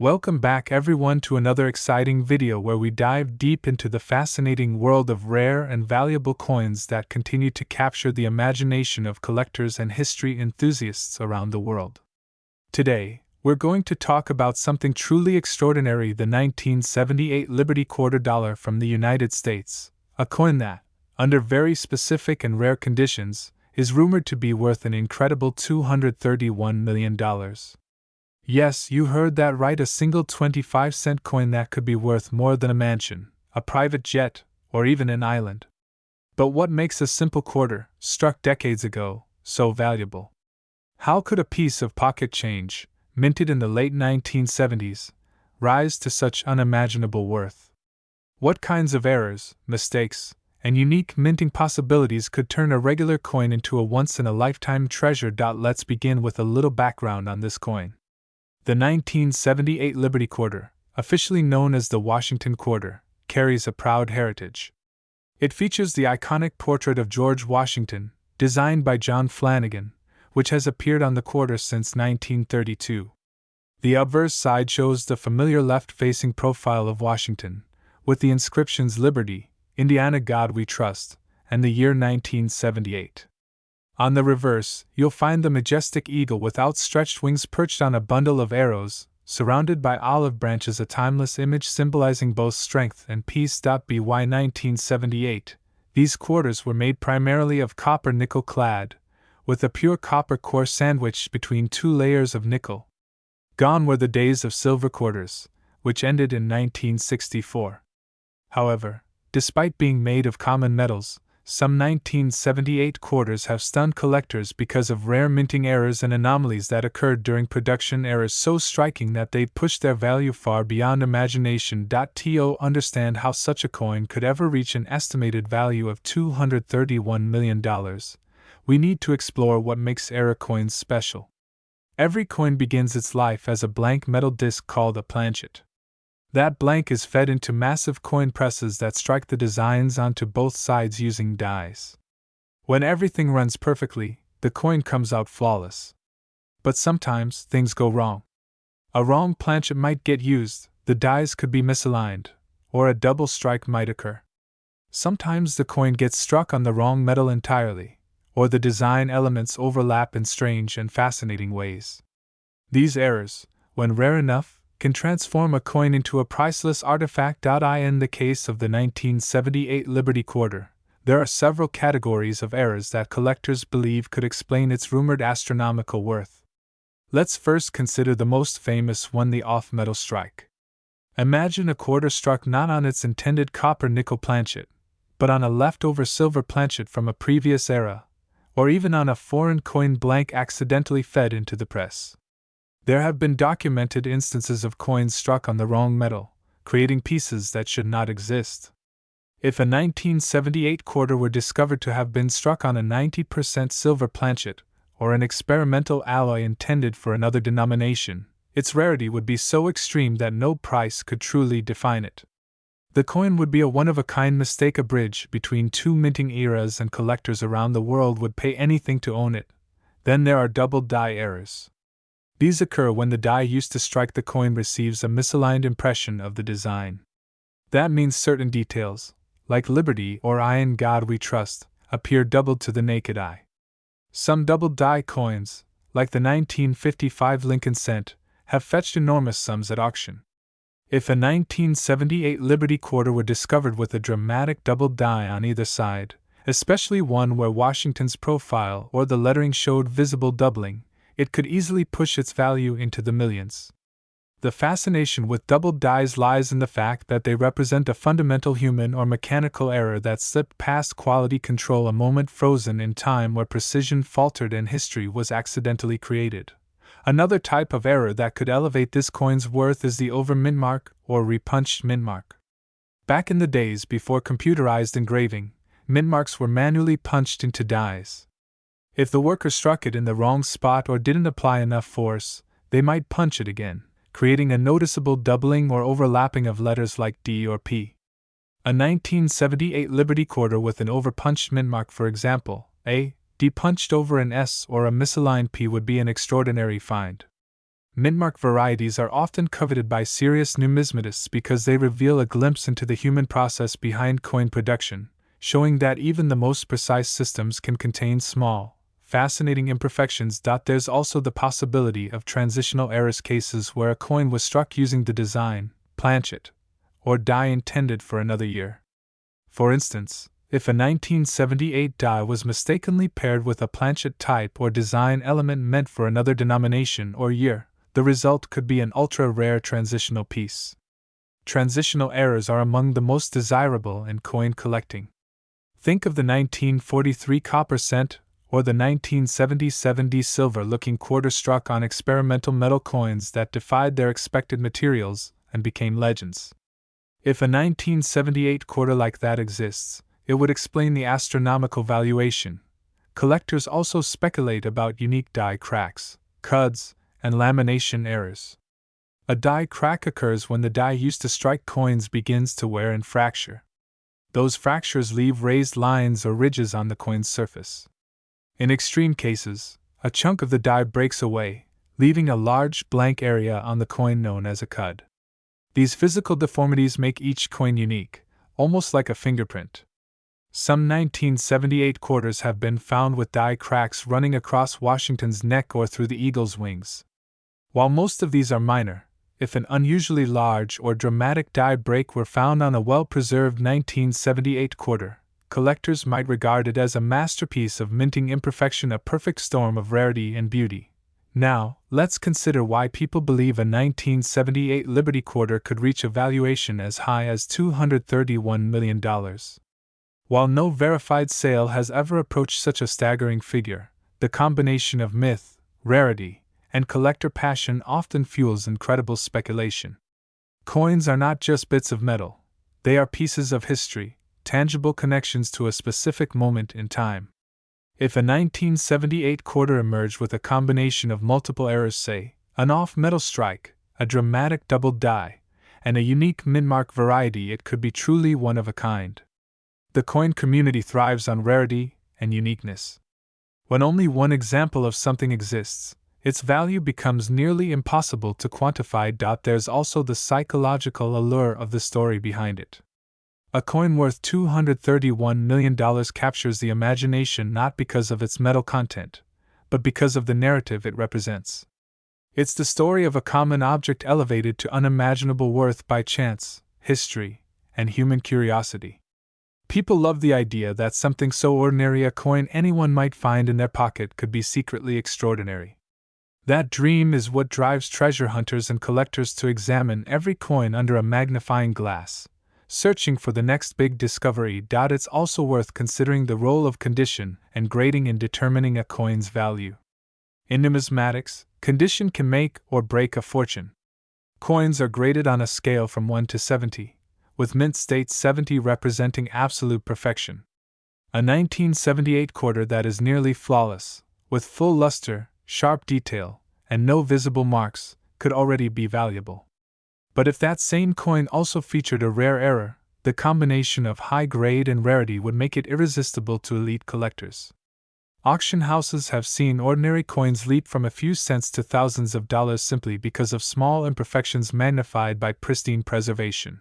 Welcome back everyone to another exciting video where we dive deep into the fascinating world of rare and valuable coins that continue to capture the imagination of collectors and history enthusiasts around the world. Today, we're going to talk about something truly extraordinary, the 1978 Liberty Quarter Dollar from the United States, a coin that, under very specific and rare conditions, is rumored to be worth an incredible $231 million. Yes, you heard that right, a single 25-cent coin that could be worth more than a mansion, a private jet, or even an island. But what makes a simple quarter, struck decades ago, so valuable? How could a piece of pocket change, minted in the late 1970s, rise to such unimaginable worth? What kinds of errors, mistakes, and unique minting possibilities could turn a regular coin into a once-in-a-lifetime treasure? Let's begin with a little background on this coin. The 1978 Liberty Quarter, officially known as the Washington Quarter, carries a proud heritage. It features the iconic portrait of George Washington, designed by John Flanagan, which has appeared on the quarter since 1932. The obverse side shows the familiar left-facing profile of Washington, with the inscriptions Liberty, Indiana God We Trust, and the year 1978. On the reverse, you'll find the majestic eagle with outstretched wings perched on a bundle of arrows, surrounded by olive branches, a timeless image symbolizing both strength and peace. By 1978, these quarters were made primarily of copper nickel clad, with a pure copper core sandwiched between two layers of nickel. Gone were the days of silver quarters, which ended in 1964. However, despite being made of common metals, some 1978 quarters have stunned collectors because of rare minting errors and anomalies that occurred during production, errors so striking that they pushed their value far beyond imagination. To understand how such a coin could ever reach an estimated value of $231 million, we need to explore what makes error coins special. Every coin begins its life as a blank metal disc called a planchet. That blank is fed into massive coin presses that strike the designs onto both sides using dies. When everything runs perfectly, the coin comes out flawless. But sometimes things go wrong. A wrong planchet might get used, the dies could be misaligned, or a double strike might occur. Sometimes the coin gets struck on the wrong metal entirely, or the design elements overlap in strange and fascinating ways. These errors, when rare enough, can transform a coin into a priceless artifact. In the case of the 1978 Liberty Quarter, there are several categories of errors that collectors believe could explain its rumored astronomical worth. Let's first consider the most famous one, the off-metal strike. Imagine a quarter struck not on its intended copper-nickel planchet, but on a leftover silver planchet from a previous era, or even on a foreign coin blank accidentally fed into the press. There have been documented instances of coins struck on the wrong metal, creating pieces that should not exist. If a 1978 quarter were discovered to have been struck on a 90% silver planchet, or an experimental alloy intended for another denomination, its rarity would be so extreme that no price could truly define it. The coin would be a one-of-a-kind mistake, a bridge between two minting eras, and collectors around the world would pay anything to own it. Then there are double die errors. These occur when the die used to strike the coin receives a misaligned impression of the design. That means certain details, like Liberty or Iron God We Trust, appear doubled to the naked eye. Some double die coins, like the 1955 Lincoln cent, have fetched enormous sums at auction. If a 1978 Liberty Quarter were discovered with a dramatic double die on either side, especially one where Washington's profile or the lettering showed visible doubling, it could easily push its value into the millions. The fascination with double dies lies in the fact that they represent a fundamental human or mechanical error that slipped past quality control, a moment frozen in time where precision faltered and history was accidentally created. Another type of error that could elevate this coin's worth is the over-mint mark or repunched mint mark. Back in the days before computerized engraving, mint marks were manually punched into dies. If the worker struck it in the wrong spot or didn't apply enough force, they might punch it again, creating a noticeable doubling or overlapping of letters like D or P. A 1978 Liberty Quarter with an over-punched mint mark, for example, a D punched over an S or a misaligned P, would be an extraordinary find. Mintmark varieties are often coveted by serious numismatists because they reveal a glimpse into the human process behind coin production, showing that even the most precise systems can contain small, fascinating imperfections. There's also the possibility of transitional errors, cases where a coin was struck using the design, planchet, or die intended for another year. For instance, if a 1978 die was mistakenly paired with a planchet type or design element meant for another denomination or year, the result could be an ultra-rare transitional piece. Transitional errors are among the most desirable in coin collecting. Think of the 1943 copper cent or the 1977 D silver-looking quarter struck on experimental metal coins that defied their expected materials and became legends. If a 1978 quarter like that exists, it would explain the astronomical valuation. Collectors also speculate about unique die cracks, cuds, and lamination errors. A die crack occurs when the die used to strike coins begins to wear and fracture. Those fractures leave raised lines or ridges on the coin's surface. In extreme cases, a chunk of the die breaks away, leaving a large blank area on the coin known as a cud. These physical deformities make each coin unique, almost like a fingerprint. Some 1978 quarters have been found with die cracks running across Washington's neck or through the eagle's wings. While most of these are minor, if an unusually large or dramatic die break were found on a well-preserved 1978 quarter, collectors might regard it as a masterpiece of minting imperfection, a perfect storm of rarity and beauty. Now, let's consider why people believe a 1978 Liberty quarter could reach a valuation as high as $231 million. While no verified sale has ever approached such a staggering figure, the combination of myth, rarity, and collector passion often fuels incredible speculation. Coins are not just bits of metal, they are pieces of history, tangible connections to a specific moment in time. If a 1978 quarter emerged with a combination of multiple errors, say, an off-metal strike, a dramatic double die, and a unique mintmark variety, it could be truly one of a kind. The coin community thrives on rarity and uniqueness. When only one example of something exists, its value becomes nearly impossible to quantify. There's also the psychological allure of the story behind it. A coin worth $231 million captures the imagination not because of its metal content, but because of the narrative it represents. It's the story of a common object elevated to unimaginable worth by chance, history, and human curiosity. People love the idea that something so ordinary, a coin anyone might find in their pocket, could be secretly extraordinary. That dream is what drives treasure hunters and collectors to examine every coin under a magnifying glass, searching for the next big discovery. It's also worth considering the role of condition and grading in determining a coin's value. In numismatics, condition can make or break a fortune. Coins are graded on a scale from 1 to 70, with mint state 70 representing absolute perfection. A 1978 quarter that is nearly flawless, with full luster, sharp detail, and no visible marks, could already be valuable. But if that same coin also featured a rare error, the combination of high grade and rarity would make it irresistible to elite collectors. Auction houses have seen ordinary coins leap from a few cents to thousands of dollars simply because of small imperfections magnified by pristine preservation.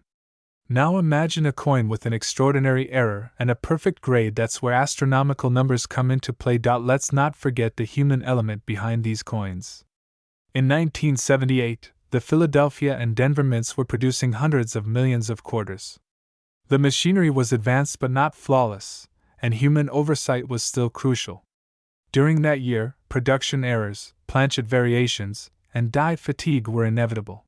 Now imagine a coin with an extraordinary error and a perfect grade. That's where astronomical numbers come into play. Let's not forget the human element behind these coins. In 1978, the Philadelphia and Denver mints were producing hundreds of millions of quarters. The machinery was advanced but not flawless, and human oversight was still crucial. During that year, production errors, planchet variations, and die fatigue were inevitable.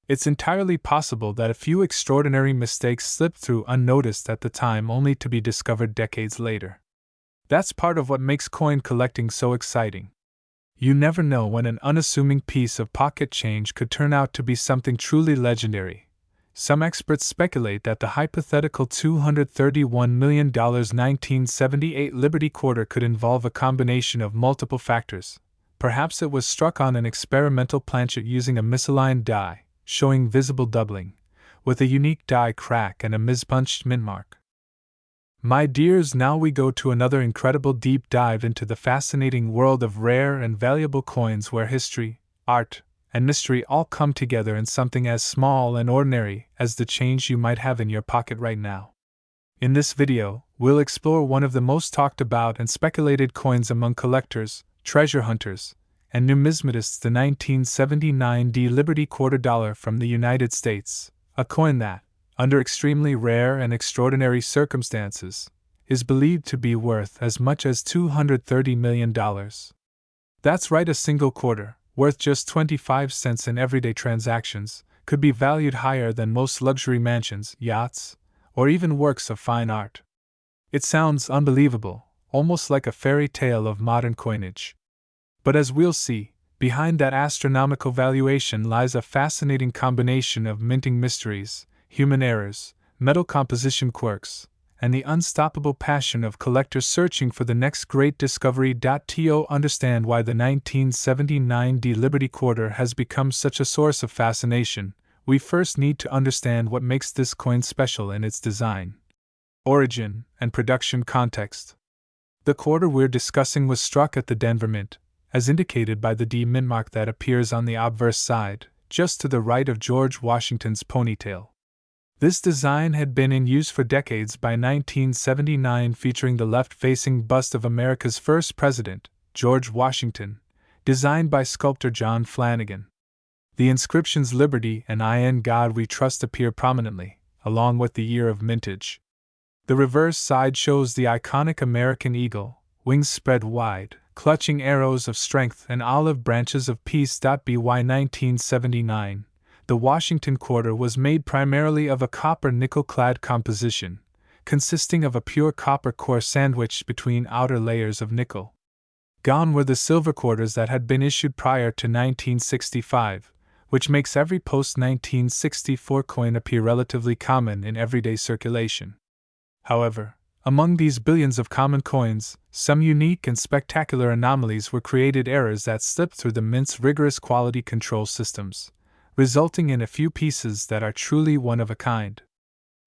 It's entirely possible that a few extraordinary mistakes slipped through unnoticed at the time, only to be discovered decades later. That's part of what makes coin collecting so exciting. You never know when an unassuming piece of pocket change could turn out to be something truly legendary. Some experts speculate that the hypothetical $231 million 1978 Liberty quarter could involve a combination of multiple factors. Perhaps it was struck on an experimental planchet using a misaligned die, showing visible doubling, with a unique die crack and a mispunched mintmark. My dears, now we go to another incredible deep dive into the fascinating world of rare and valuable coins where history, art, and mystery all come together in something as small and ordinary as the change you might have in your pocket right now. In this video, we'll explore one of the most talked about and speculated coins among collectors, treasure hunters, and numismatists, the 1979 Liberty Quarter Dollar from the United States, a coin that, under extremely rare and extraordinary circumstances, is believed to be worth as much as $230 million. That's right, a single quarter, worth just 25 cents in everyday transactions, could be valued higher than most luxury mansions, yachts, or even works of fine art. It sounds unbelievable, almost like a fairy tale of modern coinage. But as we'll see, behind that astronomical valuation lies a fascinating combination of minting mysteries, human errors, metal composition quirks, and the unstoppable passion of collectors searching for the next great discovery. To understand why the 1979 Liberty Quarter has become such a source of fascination, we first need to understand what makes this coin special in its design, origin, and production context. The quarter we're discussing was struck at the Denver Mint, as indicated by the D mint mark that appears on the obverse side, just to the right of George Washington's ponytail. This design had been in use for decades. By 1979, featuring the left-facing bust of America's first president, George Washington, designed by sculptor John Flanagan. The inscriptions "Liberty" and "In God We Trust" appear prominently, along with the year of mintage. The reverse side shows the iconic American eagle, wings spread wide, clutching arrows of strength and olive branches of peace. By 1979, the Washington Quarter was made primarily of a copper nickel-clad composition, consisting of a pure copper core sandwiched between outer layers of nickel. Gone were the silver quarters that had been issued prior to 1965, which makes every post-1964 coin appear relatively common in everyday circulation. However, among these billions of common coins, some unique and spectacular anomalies were created, errors that slipped through the mint's rigorous quality control systems, resulting in a few pieces that are truly one of a kind.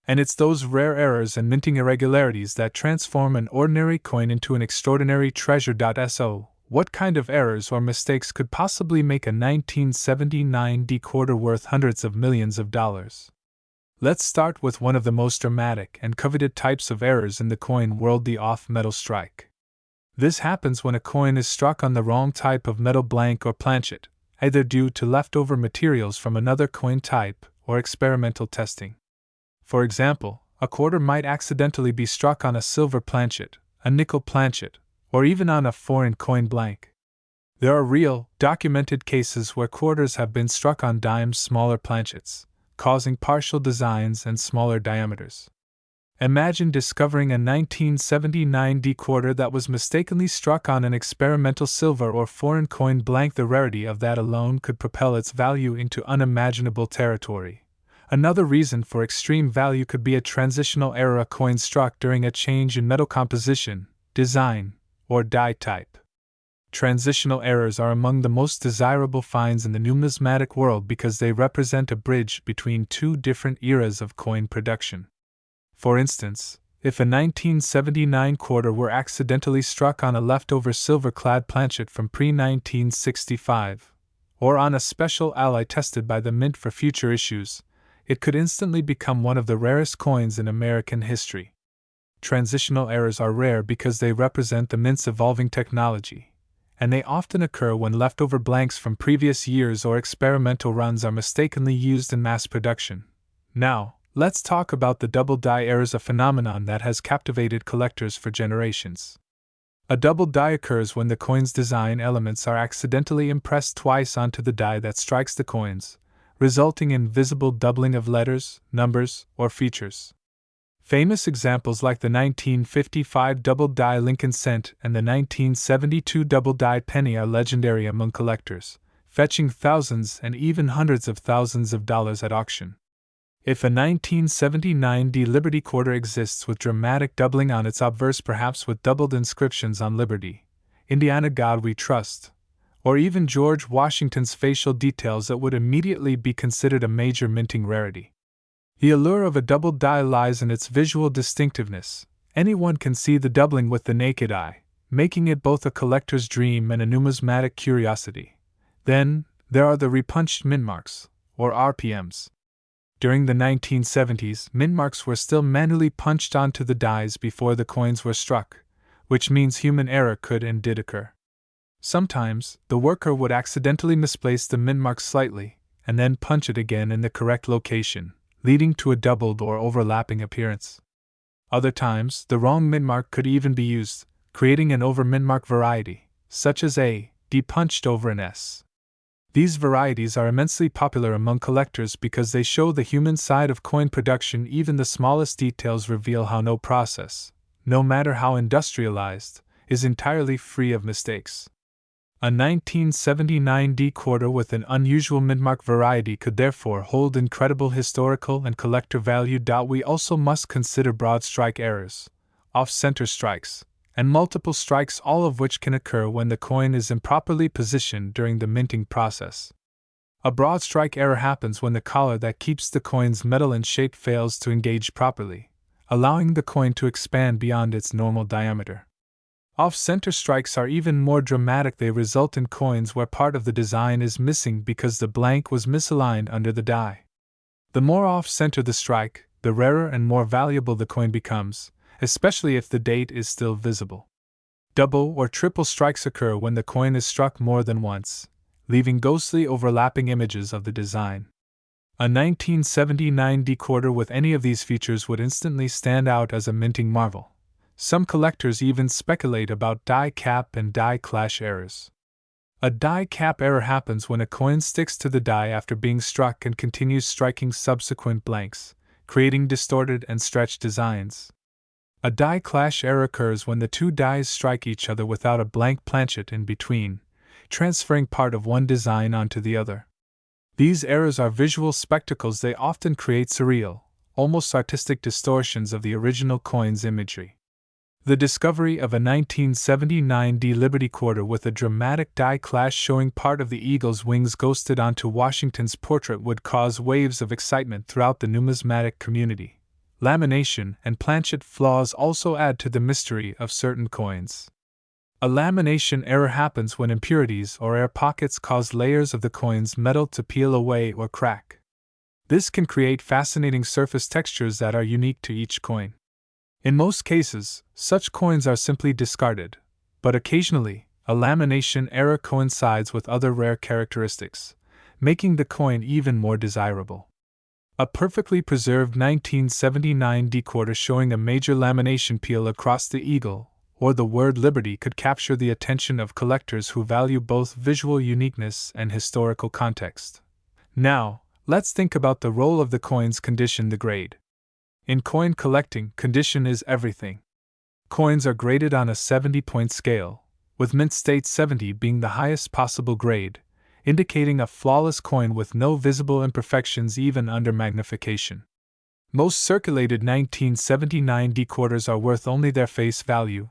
And it's those rare errors and minting irregularities that transform an ordinary coin into an extraordinary treasure. So, what kind of errors or mistakes could possibly make a 1979 quarter worth hundreds of millions of dollars? Let's start with one of the most dramatic and coveted types of errors in the coin world, the off-metal strike. This happens when a coin is struck on the wrong type of metal blank or planchet, either due to leftover materials from another coin type or experimental testing. For example, a quarter might accidentally be struck on a silver planchet, a nickel planchet, or even on a foreign coin blank. There are real, documented cases where quarters have been struck on dimes, smaller planchets, causing partial designs and smaller diameters. Imagine discovering a 1979 quarter that was mistakenly struck on an experimental silver or foreign coin blank. The rarity of that alone could propel its value into unimaginable territory. Another reason for extreme value could be a transitional error, a coin struck during a change in metal composition, design, or die type. Transitional errors are among the most desirable finds in the numismatic world because they represent a bridge between two different eras of coin production. For instance, if a 1979 quarter were accidentally struck on a leftover silver-clad planchet from pre-1965, or on a special alloy tested by the mint for future issues, it could instantly become one of the rarest coins in American history. Transitional errors are rare because they represent the mint's evolving technology, and they often occur when leftover blanks from previous years or experimental runs are mistakenly used in mass production. Now, let's talk about the double die errors, a phenomenon that has captivated collectors for generations. A double die occurs when the coin's design elements are accidentally impressed twice onto the die that strikes the coins, resulting in visible doubling of letters, numbers, or features. Famous examples like the 1955 double die Lincoln cent and the 1972 double die penny are legendary among collectors, fetching thousands and even hundreds of thousands of dollars at auction. If a 1979 Liberty Quarter exists with dramatic doubling on its obverse, perhaps with doubled inscriptions on Liberty, Indiana God We Trust, or even George Washington's facial details, it would immediately be considered a major minting rarity. The allure of a double die lies in its visual distinctiveness. Anyone can see the doubling with the naked eye, making it both a collector's dream and a numismatic curiosity. Then, There are the repunched mint marks, or RPMs. During the 1970s, mint marks were still manually punched onto the dies before the coins were struck, which means human error could and did occur. Sometimes, the worker would accidentally misplace the mint mark slightly, and then punch it again in the correct location, leading to a doubled or overlapping appearance. Other times, the wrong mint mark could even be used, creating an over mint mark variety, such as a D punched over an S. These varieties are immensely popular among collectors because they show the human side of coin production. Even the smallest details reveal how no process, no matter how industrialized, is entirely free of mistakes. A 1979 D quarter with an unusual mintmark variety could therefore hold incredible historical and collector value. We also must consider broad strike errors, off-center strikes, and multiple strikes, all of which can occur when the coin is improperly positioned during the minting process. A broad strike error happens when the collar that keeps the coin's metal in shape fails to engage properly, allowing the coin to expand beyond its normal diameter. Off-center strikes are even more dramatic. They result in coins where part of the design is missing because the blank was misaligned under the die. The more off-center the strike, the rarer and more valuable the coin becomes, especially if the date is still visible. Double or triple strikes occur when the coin is struck more than once, leaving ghostly overlapping images of the design. A 1979 D quarter with any of these features would instantly stand out as a minting marvel. Some collectors even speculate about die cap and die clash errors. A die cap error happens when a coin sticks to the die after being struck and continues striking subsequent blanks, creating distorted and stretched designs. A die clash error occurs when the two dies strike each other without a blank planchet in between, transferring part of one design onto the other. These errors are visual spectacles. They often create surreal, almost artistic distortions of the original coin's imagery. The discovery of a 1979 D Liberty quarter with a dramatic die clash showing part of the eagle's wings ghosted onto Washington's portrait would cause waves of excitement throughout the numismatic community. Lamination and planchet flaws also add to the mystery of certain coins. A lamination error happens when impurities or air pockets cause layers of the coin's metal to peel away or crack. This can create fascinating surface textures that are unique to each coin. In most cases, such coins are simply discarded, but occasionally, a lamination error coincides with other rare characteristics, making the coin even more desirable. A perfectly preserved 1979 D quarter showing a major lamination peel across the eagle, or the word Liberty, could capture the attention of collectors who value both visual uniqueness and historical context. Now, let's think about the role of the coin's condition, the grade. In coin collecting, condition is everything. Coins are graded on a 70-point scale, with mint state 70 being the highest possible grade, indicating a flawless coin with no visible imperfections even under magnification. Most circulated 1979 D quarters are worth only their face value,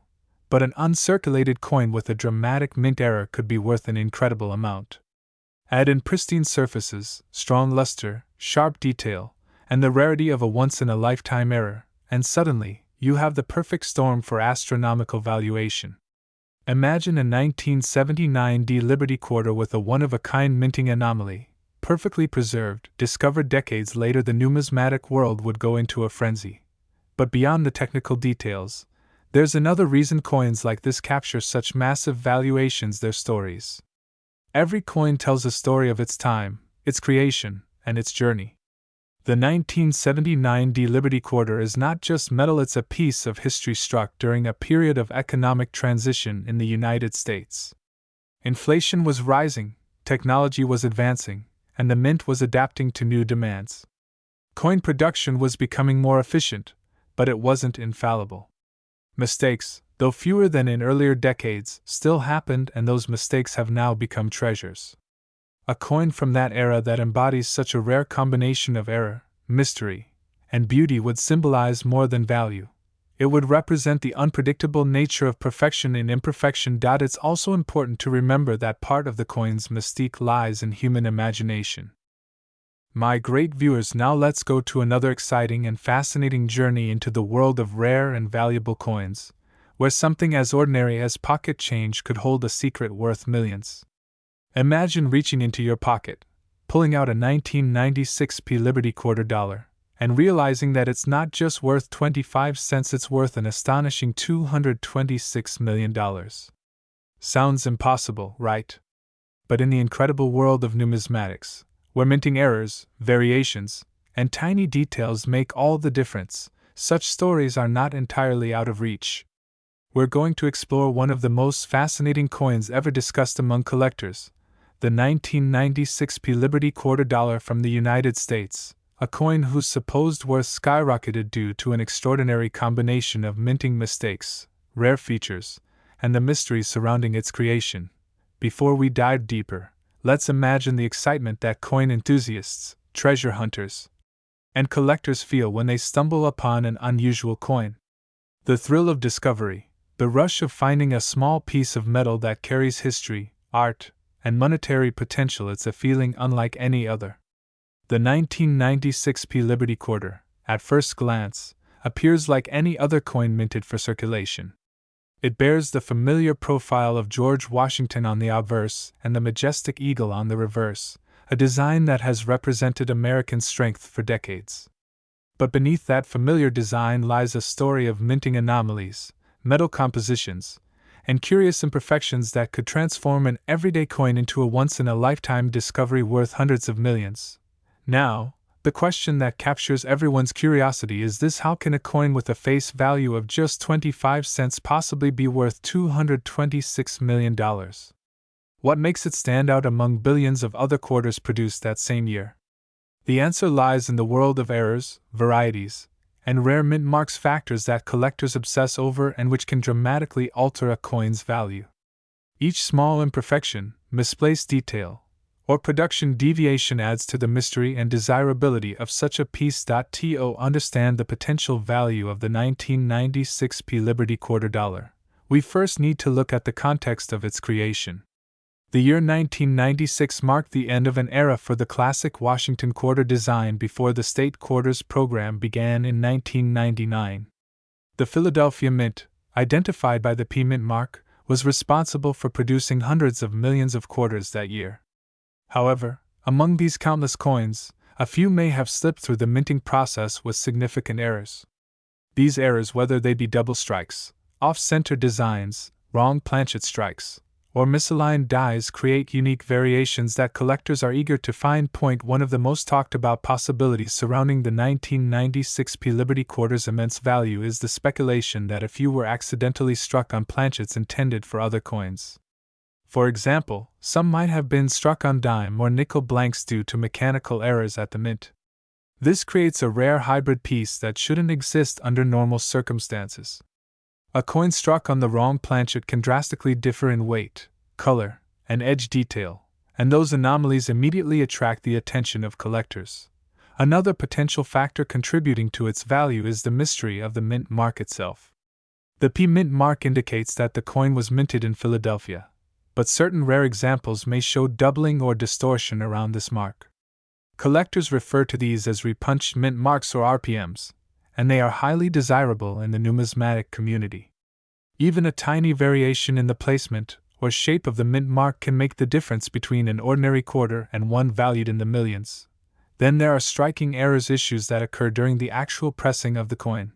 but an uncirculated coin with a dramatic mint error could be worth an incredible amount. Add in pristine surfaces, strong luster, sharp detail, and the rarity of a once-in-a-lifetime error, and suddenly, you have the perfect storm for astronomical valuation. Imagine a 1979 D Liberty quarter with a one-of-a-kind minting anomaly, perfectly preserved, discovered decades later. The numismatic world would go into a frenzy. But beyond the technical details, there's another reason coins like this capture such massive valuations: their stories. Every coin tells a story of its time, its creation, and its journey. The 1979 D Liberty quarter is not just metal, it's a piece of history struck during a period of economic transition in the United States. Inflation was rising, technology was advancing, and the mint was adapting to new demands. Coin production was becoming more efficient, but it wasn't infallible. Mistakes, though fewer than in earlier decades, still happened, and those mistakes have now become treasures. A coin from that era that embodies such a rare combination of error, mystery, and beauty would symbolize more than value. It would represent the unpredictable nature of perfection in imperfection. It's also important to remember that part of the coin's mystique lies in human imagination. My great viewers, now let's go to another exciting and fascinating journey into the world of rare and valuable coins, where something as ordinary as pocket change could hold a secret worth millions. Imagine reaching into your pocket, pulling out a 1996p Liberty quarter dollar, and realizing that it's not just worth 25 cents, it's worth an astonishing $226 million. Sounds impossible, right? But in the incredible world of numismatics, where minting errors, variations, and tiny details make all the difference, such stories are not entirely out of reach. We're going to explore one of the most fascinating coins ever discussed among collectors, the 1996p Liberty quarter dollar from the United States, a coin whose supposed worth skyrocketed due to an extraordinary combination of minting mistakes, rare features, and the mystery surrounding its creation. Before we dive deeper, let's imagine the excitement that coin enthusiasts, treasure hunters, and collectors feel when they stumble upon an unusual coin. The thrill of discovery, the rush of finding a small piece of metal that carries history, art, and monetary potential, it's a feeling unlike any other. The 1996p Liberty quarter, at first glance, appears like any other coin minted for circulation. It bears the familiar profile of George Washington on the obverse and the majestic eagle on the reverse, a design that has represented American strength for decades. But beneath that familiar design lies a story of minting anomalies, metal compositions, and curious imperfections that could transform an everyday coin into a once-in-a-lifetime discovery worth hundreds of millions. Now, the question that captures everyone's curiosity is this: how can a coin with a face value of just 25 cents possibly be worth $226 million? What makes it stand out among billions of other quarters produced that same year? The answer lies in the world of errors, varieties, and rare mint marks, factors that collectors obsess over and which can dramatically alter a coin's value. Each small imperfection, misplaced detail, or production deviation adds to the mystery and desirability of such a piece. To understand the potential value of the 1996p Liberty quarter dollar, we first need to look at the context of its creation. The year 1996 marked the end of an era for the classic Washington quarter design before the state quarters program began in 1999. The Philadelphia Mint, identified by the P Mint mark, was responsible for producing hundreds of millions of quarters that year. However, among these countless coins, a few may have slipped through the minting process with significant errors. These errors, whether they be double strikes, off-center designs, wrong planchet strikes, or misaligned dies, create unique variations that collectors are eager to find. One of the most talked about possibilities surrounding the 1996p Liberty quarter's immense value is the speculation that a few were accidentally struck on planchets intended for other coins. For example, some might have been struck on dime or nickel blanks due to mechanical errors at the mint. This creates a rare hybrid piece that shouldn't exist under normal circumstances. A coin struck on the wrong planchet can drastically differ in weight, color, and edge detail, and those anomalies immediately attract the attention of collectors. Another potential factor contributing to its value is the mystery of the mint mark itself. The P Mint mark indicates that the coin was minted in Philadelphia, but certain rare examples may show doubling or distortion around this mark. Collectors refer to these as repunched mint marks or RPMs, and they are highly desirable in the numismatic community. Even a tiny variation in the placement or shape of the mint mark can make the difference between an ordinary quarter and one valued in the millions. Then there are striking errors, issues that occur during the actual pressing of the coin.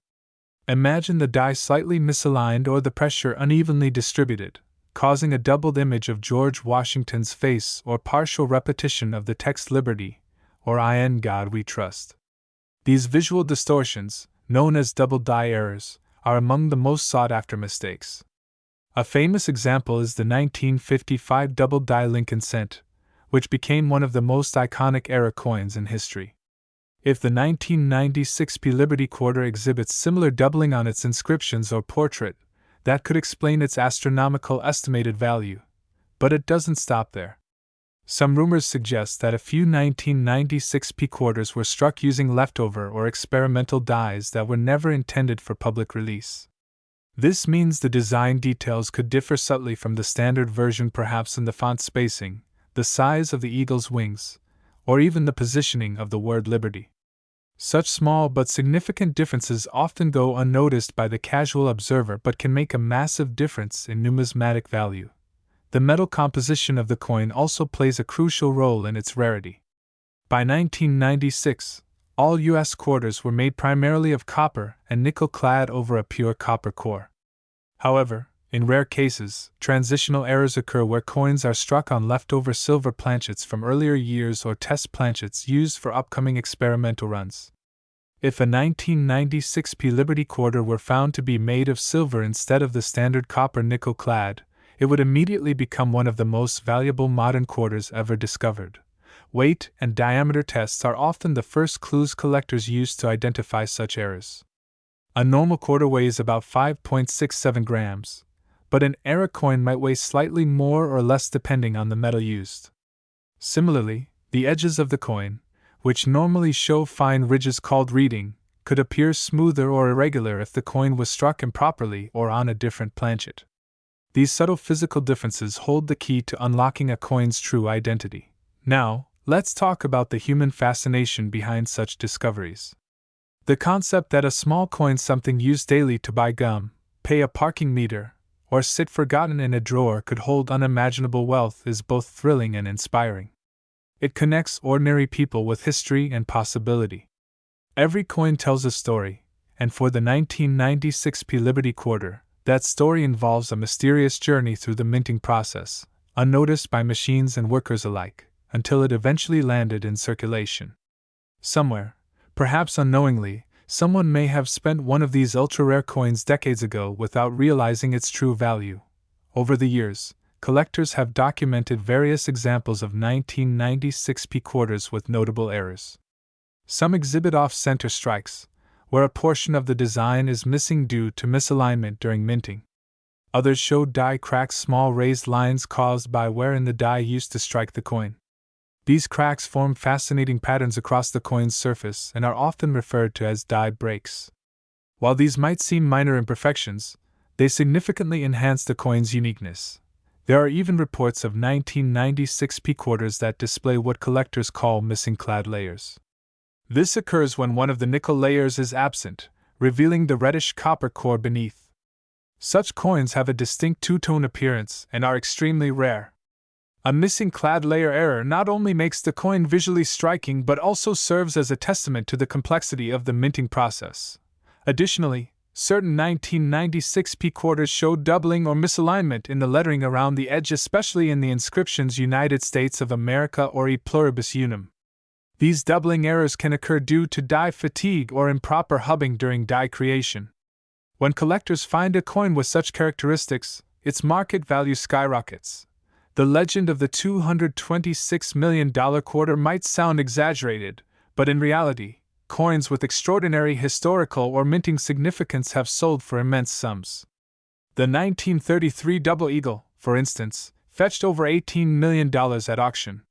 Imagine the die slightly misaligned or the pressure unevenly distributed, causing a doubled image of George Washington's face or partial repetition of the text Liberty, or "In God We Trust." These visual distortions, known as double die errors, are among the most sought-after mistakes. A famous example is the 1955 double die Lincoln cent, which became one of the most iconic error coins in history. If the 1996p Liberty quarter exhibits similar doubling on its inscriptions or portrait, that could explain its astronomical estimated value. But it doesn't stop there. Some rumors suggest that a few 1996p quarters were struck using leftover or experimental dies that were never intended for public release. This means the design details could differ subtly from the standard version, perhaps in the font spacing, the size of the eagle's wings, or even the positioning of the word Liberty. Such small but significant differences often go unnoticed by the casual observer but can make a massive difference in numismatic value. The metal composition of the coin also plays a crucial role in its rarity. By 1996, all U.S. quarters were made primarily of copper and nickel clad over a pure copper core. However, in rare cases, transitional errors occur where coins are struck on leftover silver planchets from earlier years or test planchets used for upcoming experimental runs. If a 1996 P Liberty quarter were found to be made of silver instead of the standard copper nickel clad, it would immediately become one of the most valuable modern quarters ever discovered. Weight and diameter tests are often the first clues collectors use to identify such errors. A normal quarter weighs about 5.67 grams, but an error coin might weigh slightly more or less depending on the metal used. Similarly, the edges of the coin, which normally show fine ridges called reeding, could appear smoother or irregular if the coin was struck improperly or on a different planchet. These subtle physical differences hold the key to unlocking a coin's true identity. Now, let's talk about the human fascination behind such discoveries. The concept that a small coin, something used daily to buy gum, pay a parking meter, or sit forgotten in a drawer, could hold unimaginable wealth is both thrilling and inspiring. It connects ordinary people with history and possibility. Every coin tells a story, and for the 1996 P Liberty quarter, that story involves a mysterious journey through the minting process, unnoticed by machines and workers alike, until it eventually landed in circulation. Somewhere, perhaps unknowingly, someone may have spent one of these ultra-rare coins decades ago without realizing its true value. Over the years, collectors have documented various examples of 1996 P quarters with notable errors. Some exhibit off-center strikes, where a portion of the design is missing due to misalignment during minting. Others show die cracks, small raised lines caused by wear in the die used to strike the coin. These cracks form fascinating patterns across the coin's surface and are often referred to as die breaks. While these might seem minor imperfections, they significantly enhance the coin's uniqueness. There are even reports of 1996 P quarters that display what collectors call missing clad layers. This occurs when one of the nickel layers is absent, revealing the reddish copper core beneath. Such coins have a distinct two-tone appearance and are extremely rare. A missing clad layer error not only makes the coin visually striking but also serves as a testament to the complexity of the minting process. Additionally, certain 1996 P quarters show doubling or misalignment in the lettering around the edge, especially in the inscriptions United States of America or E pluribus unum. These doubling errors can occur due to die fatigue or improper hubbing during die creation. When collectors find a coin with such characteristics, its market value skyrockets. The legend of the $226 million quarter might sound exaggerated, but in reality, coins with extraordinary historical or minting significance have sold for immense sums. The 1933 Double Eagle, for instance, fetched over $18 million at auction.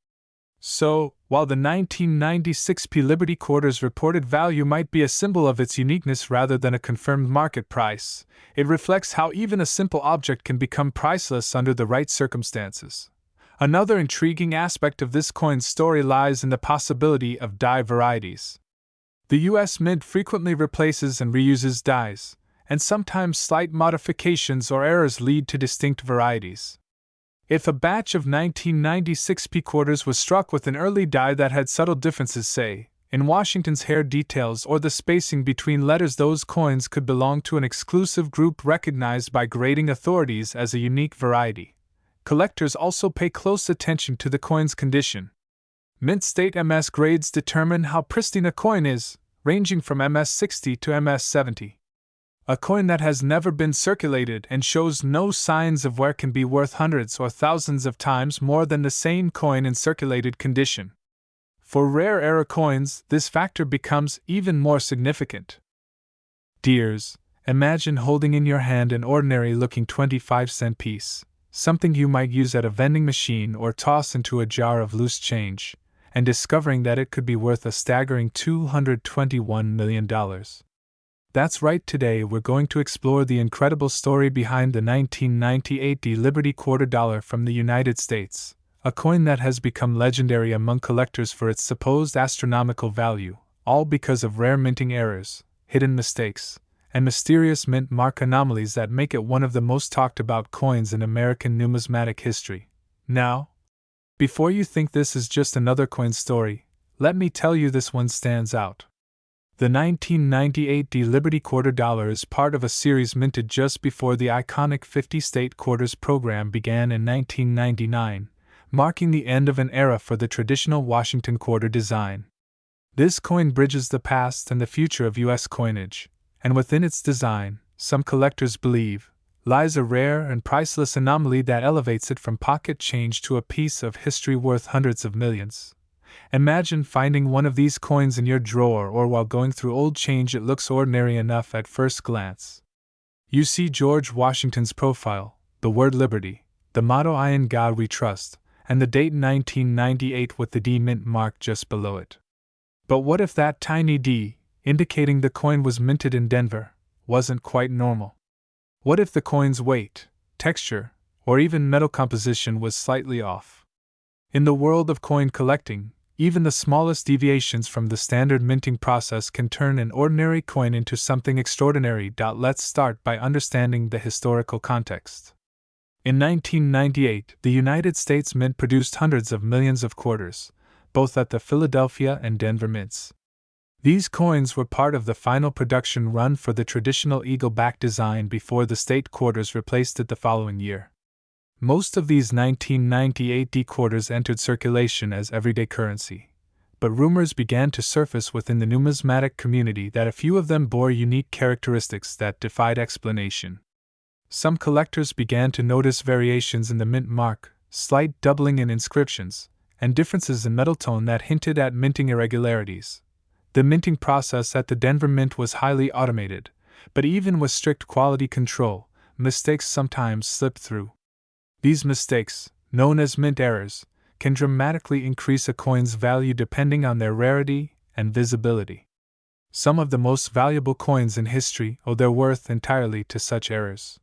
So, while the 1996 P Liberty quarter's reported value might be a symbol of its uniqueness rather than a confirmed market price, it reflects how even a simple object can become priceless under the right circumstances. Another intriguing aspect of this coin's story lies in the possibility of die varieties. The U.S. Mint frequently replaces and reuses dies, and sometimes slight modifications or errors lead to distinct varieties. If a batch of 1996 P quarters was struck with an early die that had subtle differences, say, in Washington's hair details or the spacing between letters, those coins could belong to an exclusive group recognized by grading authorities as a unique variety. Collectors also pay close attention to the coin's condition. Mint State MS grades determine how pristine a coin is, ranging from MS 60 to MS 70. A coin that has never been circulated and shows no signs of wear can be worth hundreds or thousands of times more than the same coin in circulated condition. For rare error coins, this factor becomes even more significant. Dears, imagine holding in your hand an ordinary-looking 25-cent piece, something you might use at a vending machine or toss into a jar of loose change, and discovering that it could be worth a staggering $221 million. That's right, today we're going to explore the incredible story behind the 1998 D Liberty quarter dollar from the United States, a coin that has become legendary among collectors for its supposed astronomical value, all because of rare minting errors, hidden mistakes, and mysterious mint mark anomalies that make it one of the most talked about coins in American numismatic history. Now, before you think this is just another coin story, let me tell you this one stands out. The 1998 Liberty Quarter Dollar is part of a series minted just before the iconic 50-state quarters program began in 1999, marking the end of an era for the traditional Washington quarter design. This coin bridges the past and the future of U.S. coinage, and within its design, some collectors believe, lies a rare and priceless anomaly that elevates it from pocket change to a piece of history worth hundreds of millions. Imagine finding one of these coins in your drawer, or while going through old change it looks ordinary enough at first glance. You see George Washington's profile, the word Liberty, the motto "I in God We Trust," and the date 1998 with the D mint mark just below it. But what if that tiny D, indicating the coin was minted in Denver, wasn't quite normal? What if the coin's weight, texture, or even metal composition was slightly off? In the world of coin collecting, even the smallest deviations from the standard minting process can turn an ordinary coin into something extraordinary. Let's start by understanding the historical context. In 1998, the United States Mint produced hundreds of millions of quarters, both at the Philadelphia and Denver mints. These coins were part of the final production run for the traditional eagle-back design before the state quarters replaced it the following year. Most of these 1998 D quarters entered circulation as everyday currency, but rumors began to surface within the numismatic community that a few of them bore unique characteristics that defied explanation. Some collectors began to notice variations in the mint mark, slight doubling in inscriptions, and differences in metal tone that hinted at minting irregularities. The minting process at the Denver Mint was highly automated, but even with strict quality control, mistakes sometimes slipped through. These mistakes, known as mint errors, can dramatically increase a coin's value depending on their rarity and visibility. Some of the most valuable coins in history owe their worth entirely to such errors.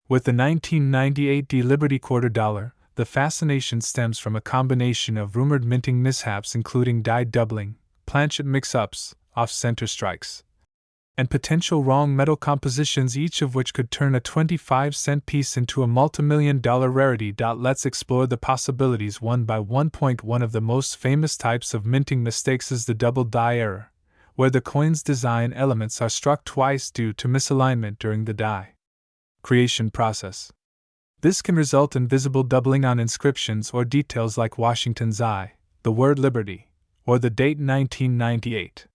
With the 1998 D Liberty Quarter Dollar, the fascination stems from a combination of rumored minting mishaps including die doubling, planchet mix-ups, off-center strikes, and potential wrong metal compositions, each of which could turn a 25-cent piece into a multi-million-dollar rarity. Let's explore the possibilities one by one. One of the most famous types of minting mistakes is the double die error, where the coin's design elements are struck twice due to misalignment during the die creation process. This can result in visible doubling on inscriptions or details like Washington's I, the word Liberty, or the date 1998.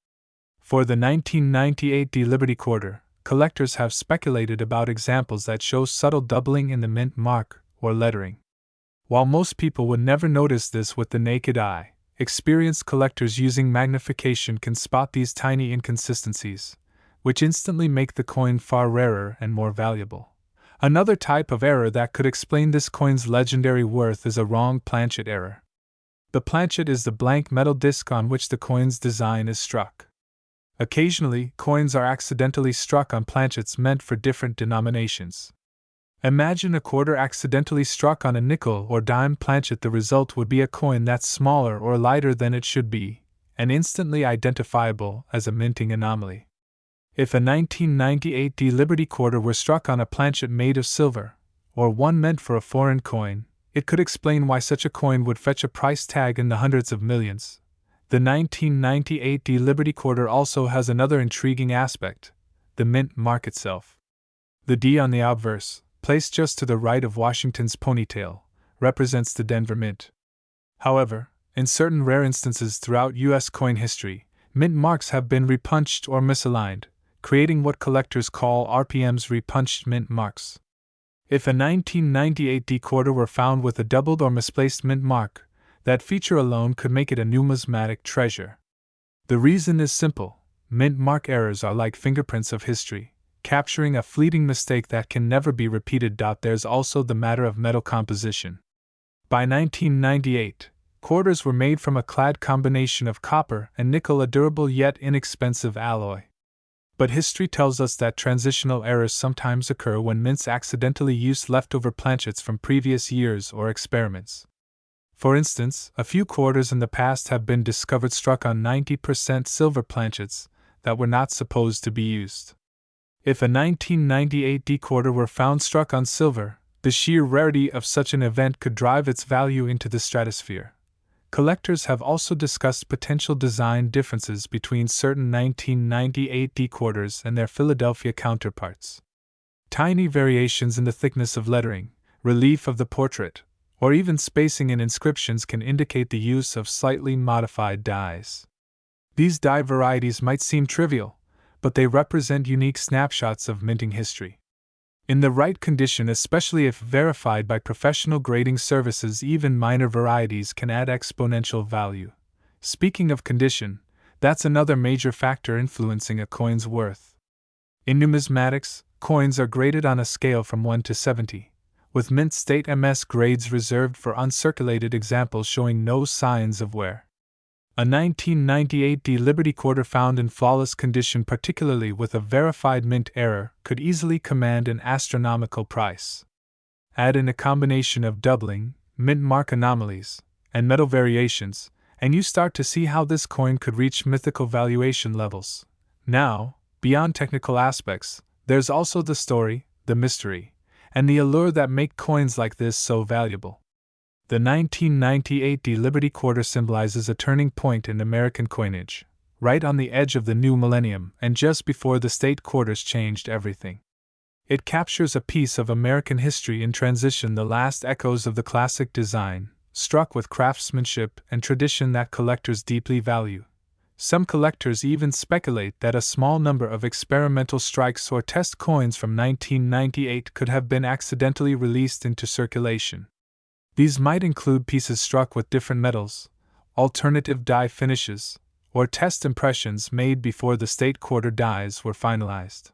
For the 1998 D Liberty Quarter, collectors have speculated about examples that show subtle doubling in the mint mark or lettering. While most people would never notice this with the naked eye, experienced collectors using magnification can spot these tiny inconsistencies, which instantly make the coin far rarer and more valuable. Another type of error that could explain this coin's legendary worth is a wrong planchet error. The planchet is the blank metal disc on which the coin's design is struck. Occasionally, coins are accidentally struck on planchets meant for different denominations. Imagine a quarter accidentally struck on a nickel or dime planchet. The result would be a coin that's smaller or lighter than it should be, and instantly identifiable as a minting anomaly. If a 1998 D Liberty Quarter were struck on a planchet made of silver, or one meant for a foreign coin, it could explain why such a coin would fetch a price tag in the hundreds of millions. The 1998 D Liberty Quarter also has another intriguing aspect: the mint mark itself. The D on the obverse, placed just to the right of Washington's ponytail, represents the Denver Mint. However, in certain rare instances throughout U.S. coin history, mint marks have been repunched or misaligned, creating what collectors call RPMs, repunched mint marks. If a 1998 D quarter were found with a doubled or misplaced mint mark, that feature alone could make it a numismatic treasure. The reason is simple: mint mark errors are like fingerprints of history, capturing a fleeting mistake that can never be repeated. There's also the matter of metal composition. By 1998, quarters were made from a clad combination of copper and nickel, a durable yet inexpensive alloy. But history tells us that transitional errors sometimes occur when mints accidentally use leftover planchets from previous years or experiments. For instance, a few quarters in the past have been discovered struck on 90% silver planchets that were not supposed to be used. If a 1998 D quarter were found struck on silver, the sheer rarity of such an event could drive its value into the stratosphere. Collectors have also discussed potential design differences between certain 1998 D quarters and their Philadelphia counterparts. Tiny variations in the thickness of lettering, relief of the portrait, or even spacing in inscriptions can indicate the use of slightly modified dies. These die varieties might seem trivial, but they represent unique snapshots of minting history. In the right condition, especially if verified by professional grading services, even minor varieties can add exponential value. Speaking of condition, that's another major factor influencing a coin's worth. In numismatics, coins are graded on a scale from 1 to 70, with mint state MS grades reserved for uncirculated examples showing no signs of wear. A 1998 D Liberty quarter found in flawless condition, particularly with a verified mint error, could easily command an astronomical price. Add in a combination of doubling, mint mark anomalies, and metal variations, and you start to see how this coin could reach mythical valuation levels. Now, beyond technical aspects, there's also the story, the mystery, and the allure that make coins like this so valuable. The 1998 D Liberty quarter symbolizes a turning point in American coinage, right on the edge of the new millennium and just before the state quarters changed everything. It captures a piece of American history in transition, the last echoes of the classic design, struck with craftsmanship and tradition that collectors deeply value. Some collectors even speculate that a small number of experimental strikes or test coins from 1998 could have been accidentally released into circulation. These might include pieces struck with different metals, alternative die finishes, or test impressions made before the state quarter dies were finalized.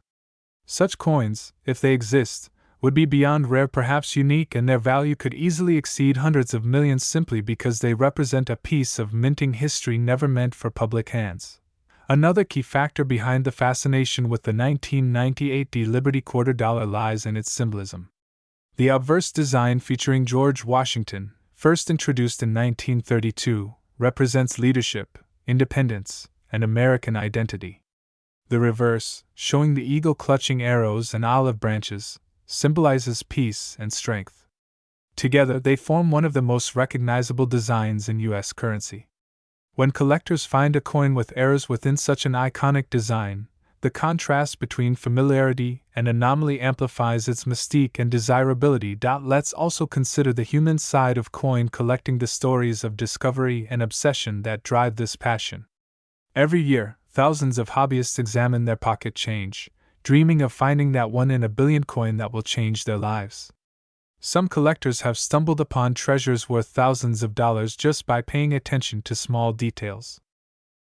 Such coins, if they exist, would be beyond rare, perhaps unique, and their value could easily exceed hundreds of millions simply because they represent a piece of minting history never meant for public hands. Another key factor behind the fascination with the 1998 D Liberty quarter dollar lies in its symbolism. The obverse design, featuring George Washington, first introduced in 1932, represents leadership, independence, and American identity. The reverse, showing the eagle clutching arrows and olive branches, symbolizes peace and strength. Together, they form one of the most recognizable designs in U.S. currency. When collectors find a coin with errors within such an iconic design, the contrast between familiarity and anomaly amplifies its mystique and desirability. Let's also consider the human side of coin collecting, the stories of discovery and obsession that drive this passion. Every year, thousands of hobbyists examine their pocket change, dreaming of finding that 1 in a billion coin that will change their lives. Some collectors have stumbled upon treasures worth thousands of dollars just by paying attention to small details.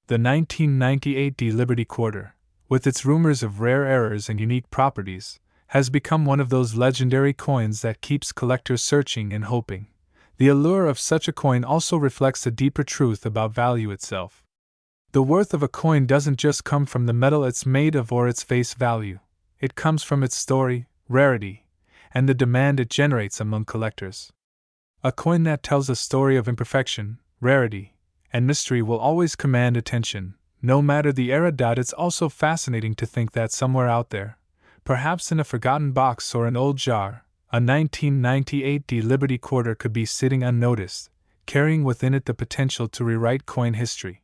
The 1998 D Liberty quarter, with its rumors of rare errors and unique properties, has become one of those legendary coins that keeps collectors searching and hoping. The allure of such a coin also reflects a deeper truth about value itself. The worth of a coin doesn't just come from the metal it's made of or its face value. It comes from its story, rarity, and the demand it generates among collectors. A coin that tells a story of imperfection, rarity, and mystery will always command attention, no matter the era. It's also fascinating to think that somewhere out there, perhaps in a forgotten box or an old jar, a 1998 D Liberty quarter could be sitting unnoticed, carrying within it the potential to rewrite coin history.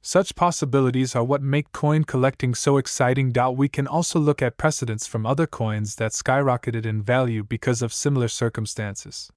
Such possibilities are what make coin collecting so exciting. We can also look at precedents from other coins that skyrocketed in value because of similar circumstances.